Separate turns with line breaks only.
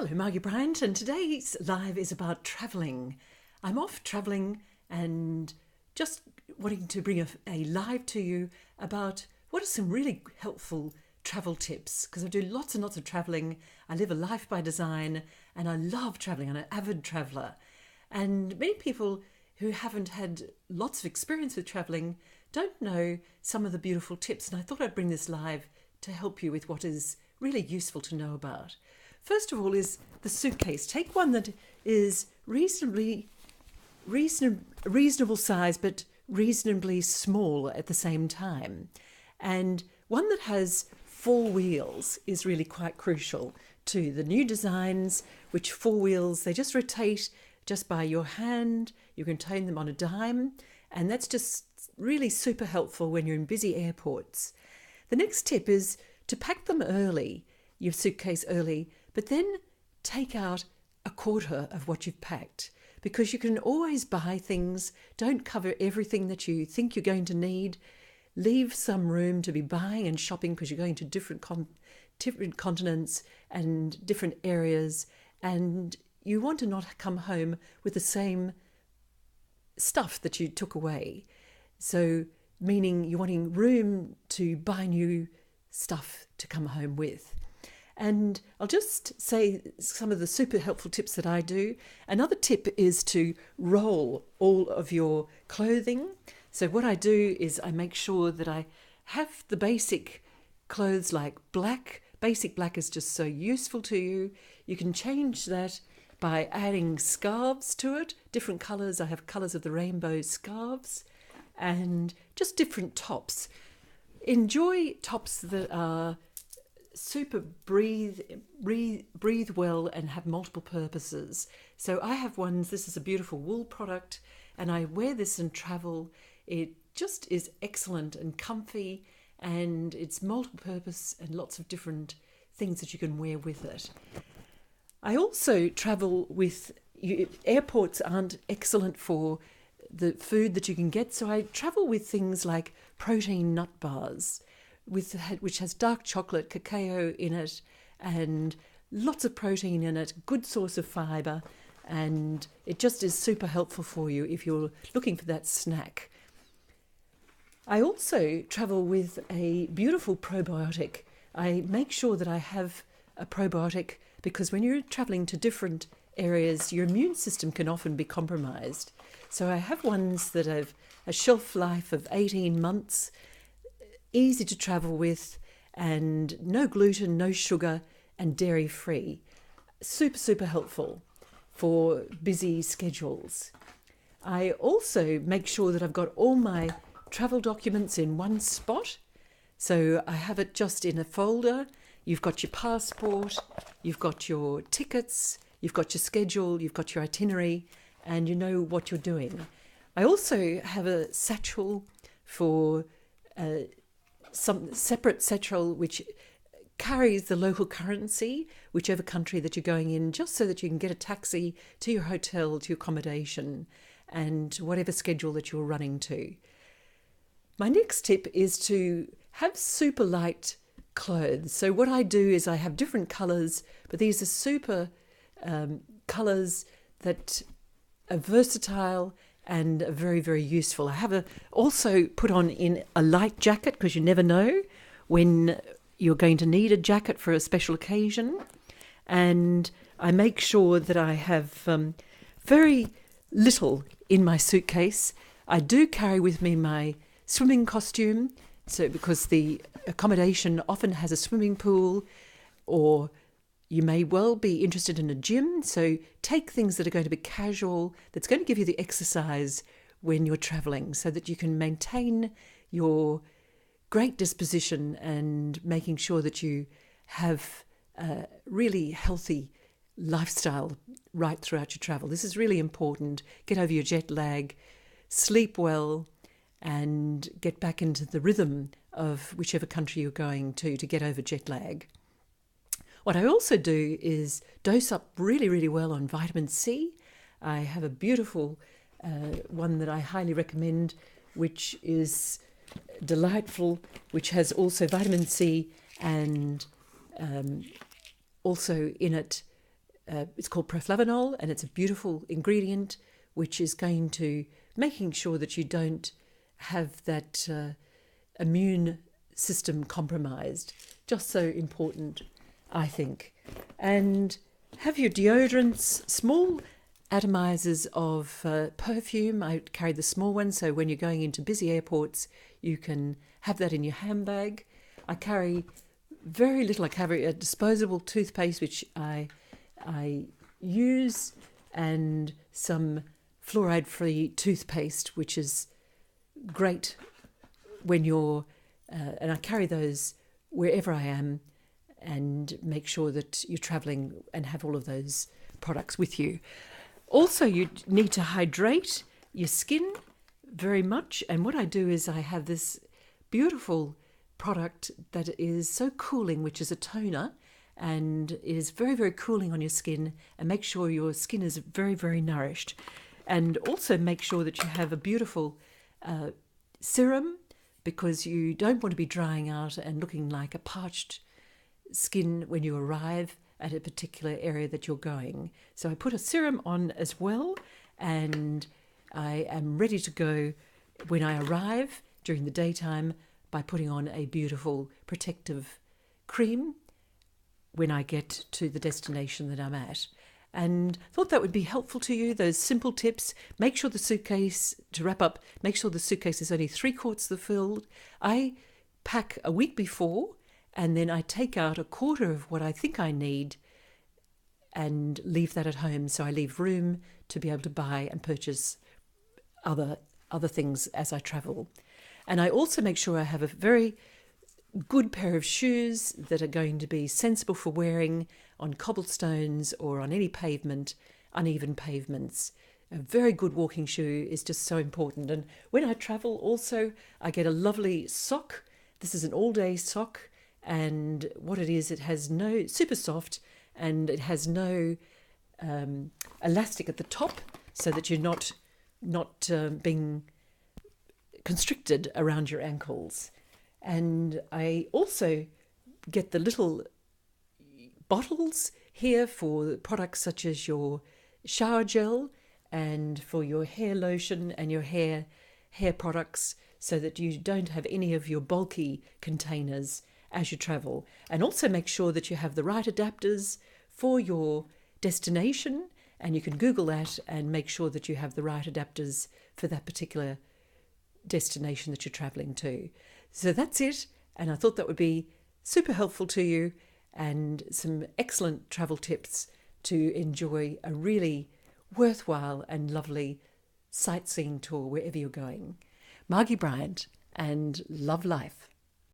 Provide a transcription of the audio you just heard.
Hello, Margie Bryant, and today's live is about travelling. I'm off travelling and just wanting to bring a live to you about what are some really helpful travel tips, because I do lots and lots of travelling. I live a life by design and I love travelling. I'm an avid traveller. And many people who haven't had lots of experience with travelling don't know some of the beautiful tips, and I thought I'd bring this live to help you with what is really useful to know about. First of all is the suitcase. Take one that is reasonable size but reasonably small at the same time. And one that has 4 wheels is really quite crucial too. The new designs, which 4 wheels, they just rotate just by your hand. You can turn them on a dime, and that's just really super helpful when you're in busy airports. The next tip is to pack them early, your suitcase early, but then take out a quarter of what you've packed, because you can always buy things. Don't cover everything that you think you're going to need. Leave some room to be buying and shopping, because you're going to different continents and different areas, and you want to not come home with the same stuff that you took away. So meaning you're wanting room to buy new stuff to come home with. And I'll just say some of the super helpful tips that I do. Another tip is to roll all of your clothing. So what I do is I make sure that I have the basic clothes like black. Basic black is just so useful to you. You can change that by adding scarves to it, different colours. I have colours of the rainbow scarves, and just different tops. Enjoy tops that are super breathe well and have multiple purposes. So I have ones, this is a beautiful wool product, and I wear this in travel. It just is excellent and comfy, and it's multiple purpose and lots of different things that you can wear with it. I also travel with, airports aren't excellent for the food that you can get, so I travel with things like protein nut bars, which has dark chocolate, cacao in it, and lots of protein in it, good source of fibre, and it just is super helpful for you if you're looking for that snack. I also travel with a beautiful probiotic. I make sure that I have a probiotic, because when you're travelling to different areas, your immune system can often be compromised. So I have ones that have a shelf life of 18 months, easy to travel with, and no gluten, no sugar, and dairy free. Super, super helpful for busy schedules. I also make sure that I've got all my travel documents in one spot. So I have it just in a folder. You've got your passport, you've got your tickets, you've got your schedule, you've got your itinerary, and you know what you're doing. I also have a satchel for some separate satchel which carries the local currency, whichever country that you're going in, just so that you can get a taxi to your hotel, to your accommodation, and whatever schedule that you're running to. My next tip is to have super light clothes. So what I do is I have different colours, but these are super colours that are versatile and very, very useful. I have also put on in a light jacket, because you never know when you're going to need a jacket for a special occasion. And I make sure that I have very little in my suitcase. I do carry with me my swimming costume, so because the accommodation often has a swimming pool, or you may well be interested in a gym, so take things that are going to be casual, that's going to give you the exercise when you're travelling, so that you can maintain your great disposition and making sure that you have a really healthy lifestyle right throughout your travel. This is really important. Get over your jet lag, sleep well, and get back into the rhythm of whichever country you're going to get over jet lag. What I also do is dose up really, really well on vitamin C. I have a beautiful one that I highly recommend, which is delightful, which has also vitamin C and also in it it's called proflavanol, and it's a beautiful ingredient which is going to making sure that you don't have that immune system compromised. Just so important, I think. And have your deodorants, small atomizers of perfume. I carry the small one, so when you're going into busy airports, you can have that in your handbag. I carry very little. I carry a disposable toothpaste, which I use, and some fluoride-free toothpaste, which is great when you're, and I carry those wherever I am, and make sure that you're travelling and have all of those products with you. Also, you need to hydrate your skin very much, and what I do is I have this beautiful product that is so cooling, which is a toner, and it is very, very cooling on your skin, and make sure your skin is very, very nourished. And also make sure that you have a beautiful serum, because you don't want to be drying out and looking like a parched skin when you arrive at a particular area that you're going. So I put a serum on as well, and I am ready to go when I arrive during the daytime by putting on a beautiful protective cream when I get to the destination that I'm at. And thought that would be helpful to you, those simple tips. Make sure the suitcase, to wrap up, make sure the suitcase is only 3/4 filled. I pack a week before, and then I take out a quarter of what I think I need and leave that at home, so I leave room to be able to buy and purchase other things as I travel. And I also make sure I have a very good pair of shoes that are going to be sensible for wearing on cobblestones or on any pavement, uneven pavements. A very good walking shoe is just so important. And when I travel also, I get a lovely sock. This is an all-day sock, and what it is, it has no, super soft, and it has no elastic at the top, so that you're not being constricted around your ankles. And I also get the little bottles here for products such as your shower gel and for your hair lotion and your hair products, so that you don't have any of your bulky containers as you travel. And also make sure that you have the right adapters for your destination, and you can Google that and make sure that you have the right adapters for that particular destination that you're traveling to. So that's it, and I thought that would be super helpful to you, and some excellent travel tips to enjoy a really worthwhile and lovely sightseeing tour wherever you're going. Margie Bryant, and love life.